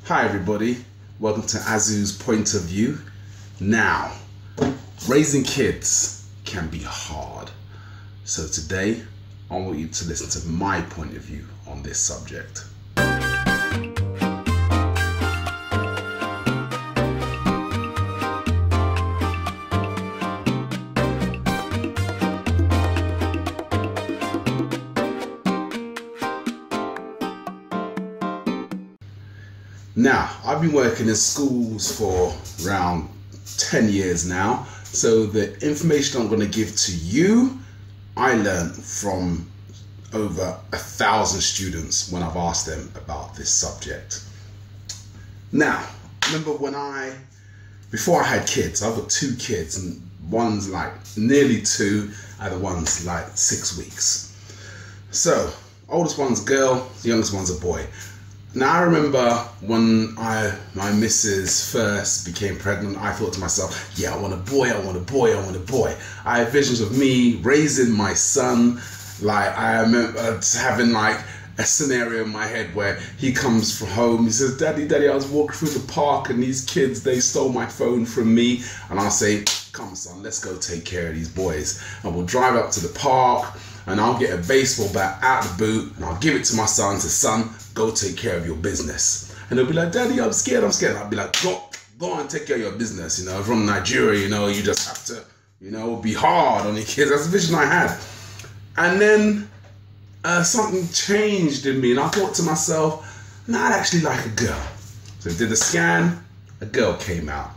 Hi everybody, welcome to Azu's Point of View. Now, raising kids can be hard. So today, I want you to listen to my point of view on this subject. Now, I've been working in schools for around 10 years now, so the information I'm going to give to you, I learned from over 1,000 students when I've asked them about this subject. Now, remember before I had kids, I've got 2 kids, and one's like nearly 2, other one's like 6 weeks. So, oldest one's a girl, the youngest one's a boy. Now, I remember when my missus first became pregnant, I thought to myself, yeah, I want a boy, I want a boy, I want a boy. I had visions of me raising my son. Like, I remember having like a scenario in my head where he comes from home, he says, Daddy, I was walking through the park and these kids, they stole my phone from me. And I'll say, come son, let's go take care of these boys. And we'll drive up to the park and I'll get a baseball bat out of the boot and I'll give it to my son and say, son, go take care of your business. And they'll be like, Daddy, I'm scared. I'll be like, go and take care of your business. You know, from Nigeria, you know, you just have to, you know, be hard on your kids. That's the vision I had. And then something changed in me and I thought to myself, no, I'd actually like a girl. So I did a scan, a girl came out.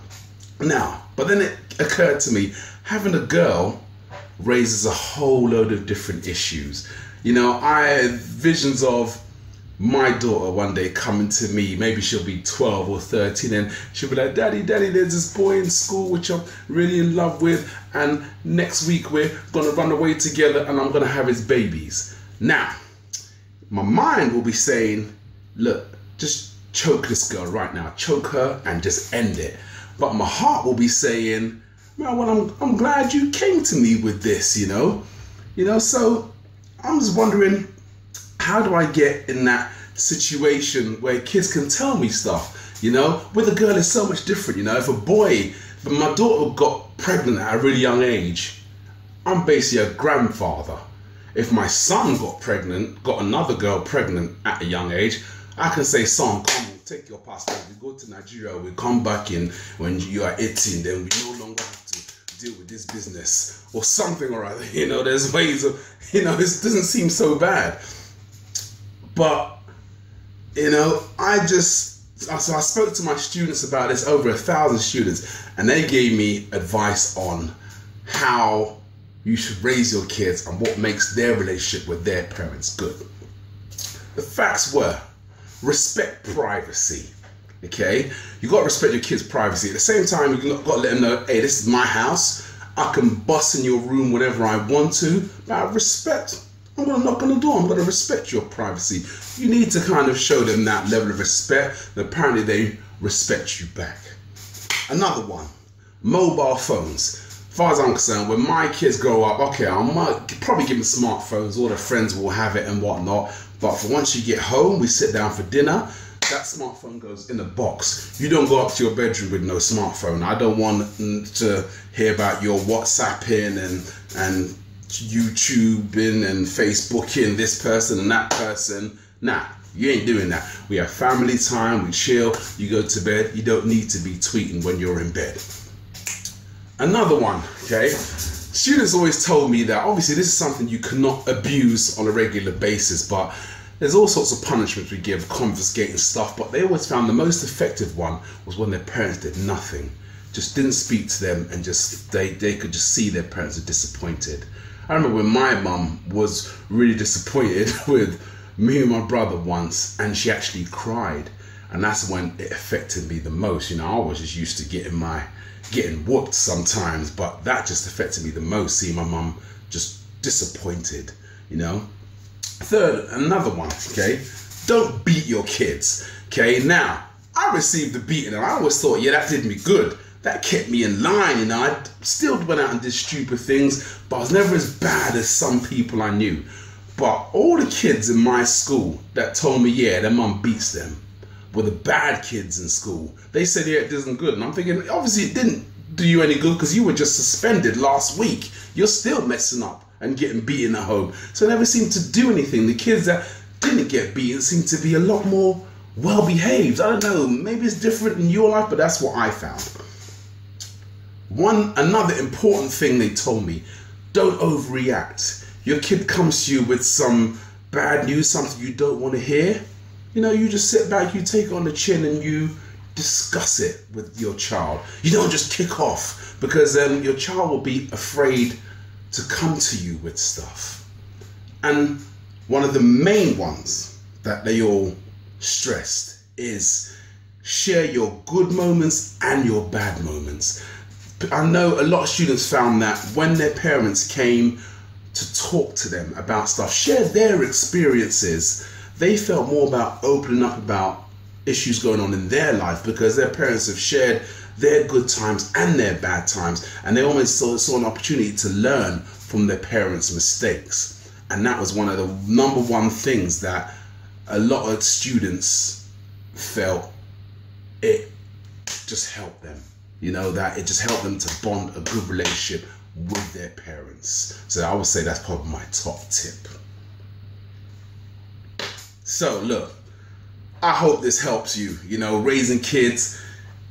Now, but then it occurred to me, having a girl raises a whole load of different issues. You know, I had visions of my daughter one day coming to me, maybe she'll be 12 or 13, and she'll be like, Daddy, there's this boy in school which I'm really in love with, and next week we're gonna run away together and I'm gonna have his babies. Now, my mind will be saying, look, just choke this girl right now, choke her and just end it. But my heart will be saying, well, I'm glad you came to me with this, you know, so I'm just wondering, how do I get in that situation where kids can tell me stuff, you know? With a girl, it's so much different, you know? If my daughter got pregnant at a really young age, I'm basically a grandfather. If my son got another girl pregnant at a young age, I can say, son, come, take your passport, we go to Nigeria, we come back in when you are 18, then we no longer have to deal with this business or something or other. You know, there's ways of, you know, it doesn't seem so bad. But, you know, so I spoke to my students about this, over 1,000 students, and they gave me advice on how you should raise your kids and what makes their relationship with their parents good. The facts were, respect privacy, okay? You got to respect your kids' privacy. At the same time, you got to let them know, hey, this is my house. I can bust in your room whenever I want to, but I respect. I'm going to knock on the door. I'm going to respect your privacy. You need to kind of show them that level of respect, and apparently they respect you back. Another one, mobile phones. As far as I'm concerned, when my kids grow up, okay, I might probably give them smartphones, all their friends will have it and whatnot, but for once you get home, we sit down for dinner, that smartphone goes in a box. You don't go up to your bedroom with no smartphone. I don't want to hear about your WhatsApping and YouTubing and Facebooking this person and that person. Nah, you ain't doing that. We have family time, we chill, you go to bed. You don't need to be tweeting when you're in bed. Another one, okay? Students always told me that obviously this is something you cannot abuse on a regular basis, but there's all sorts of punishments we give, confiscating stuff, but they always found the most effective one was when their parents did nothing, just didn't speak to them, and just they could just see their parents are disappointed. I remember when my mum was really disappointed with me and my brother once, and she actually cried, and that's when it affected me the most. You know, I was just used to getting whooped sometimes, but that just affected me the most, seeing my mum just disappointed, you know. Third, another one, okay, don't beat your kids, okay. Now, I received the beating and I always thought, yeah, that did me good. That kept me in line, you know. I still went out and did stupid things, but I was never as bad as some people I knew. But all the kids in my school that told me, yeah, their mum beats them, were the bad kids in school. They said, yeah, it isn't good. And I'm thinking, obviously it didn't do you any good because you were just suspended last week. You're still messing up and getting beaten at home. So it never seemed to do anything. The kids that didn't get beaten seemed to be a lot more well behaved. I don't know, maybe it's different in your life, but that's what I found. Another important thing they told me, don't overreact. Your kid comes to you with some bad news, something you don't want to hear. You know, you just sit back, you take it on the chin and you discuss it with your child. You don't just kick off, because your child will be afraid to come to you with stuff. And one of the main ones that they all stressed is share your good moments and your bad moments. I know a lot of students found that when their parents came to talk to them about stuff, share their experiences, they felt more about opening up about issues going on in their life because their parents have shared their good times and their bad times, and they almost saw an opportunity to learn from their parents' mistakes. And that was one of the number one things that a lot of students felt it just helped them. You know, that it just helped them to bond a good relationship with their parents. So I would say that's probably my top tip. So look, I hope this helps you. You know, raising kids,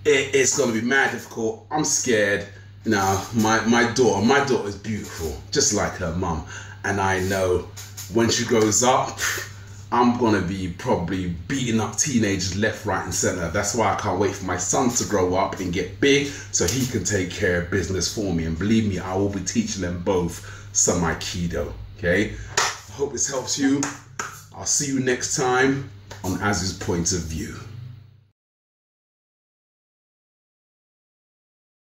it's going to be mad difficult. I'm scared. Now, my daughter is beautiful, just like her mum. And I know when she grows up, I'm going to be probably beating up teenagers left, right and center. That's why I can't wait for my son to grow up and get big so he can take care of business for me. And believe me, I will be teaching them both some Aikido. Okay? I hope this helps you. I'll see you next time on Azu's Point of View.